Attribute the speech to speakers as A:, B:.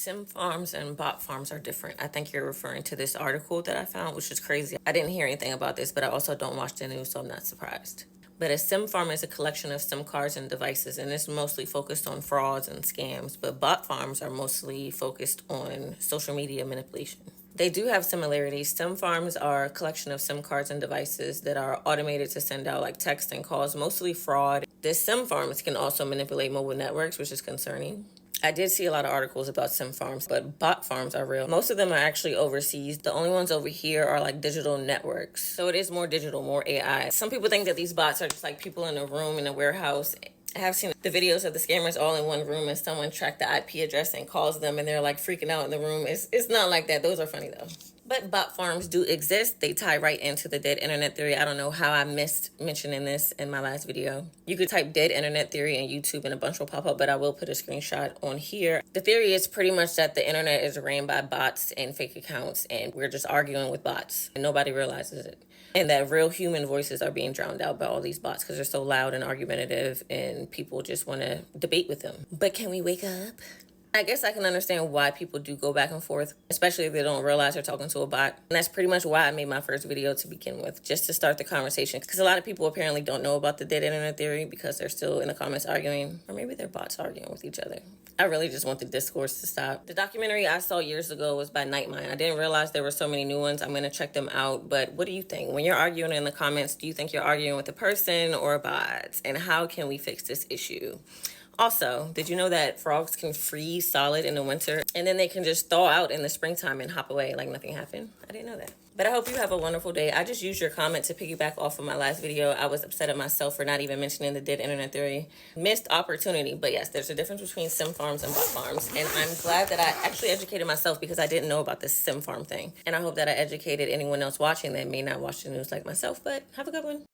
A: Sim farms and bot farms are different. I think you're referring to this article that I found, which is crazy. I didn't hear anything about this, but I also don't watch the news, so I'm not surprised. But a SIM farm is a collection of SIM cards and devices, and it's mostly focused on frauds and scams. But bot farms are mostly focused on social media manipulation. They do have similarities. SIM farms are a collection of SIM cards and devices that are automated to send out like text and calls, mostly fraud. The SIM farms can also manipulate mobile networks, which is concerning. I did see a lot of articles about sim farms, but bot farms are real. Most of them are actually overseas. The only ones over here are like digital networks. So it is more digital, more AI. Some people think that these bots are just like people in a room in a warehouse. I have seen the videos of the scammers all in one room and someone tracked the IP address and calls them and they're like freaking out in the room. It's not like that. Those are funny though. But bot farms do exist. They tie right into the dead internet theory. I don't know how I missed mentioning this in my last video. You could type dead internet theory in YouTube and a bunch will pop up, but I will put a screenshot on here. The theory is pretty much that the internet is ran by bots and fake accounts, and we're just arguing with bots, and nobody realizes it. And that real human voices are being drowned out by all these bots because they're so loud and argumentative, and people just want to debate with them. But can we wake up? I guess I can understand why people do go back and forth, especially if they don't realize they're talking to a bot. And that's pretty much why I made my first video to begin with, just to start the conversation. Because a lot of people apparently don't know about the dead internet theory because they're still in the comments arguing, or maybe they're bots arguing with each other. I really just want the discourse to stop. The documentary I saw years ago was by Nightmind. I didn't realize there were so many new ones. I'm going to check them out. But what do you think? When you're arguing in the comments, do you think you're arguing with a person or a bot? And how can we fix this issue? Also, did you know that frogs can freeze solid in the winter and then they can just thaw out in the springtime and hop away like nothing happened? I didn't know that. But I hope you have a wonderful day. I just used your comment to piggyback off of my last video. I was upset at myself for not even mentioning the dead internet theory. Missed opportunity. But yes, there's a difference between sim farms and bot farms. And I'm glad that I actually educated myself because I didn't know about this sim farm thing. And I hope that I educated anyone else watching that may not watch the news like myself. But have a good one.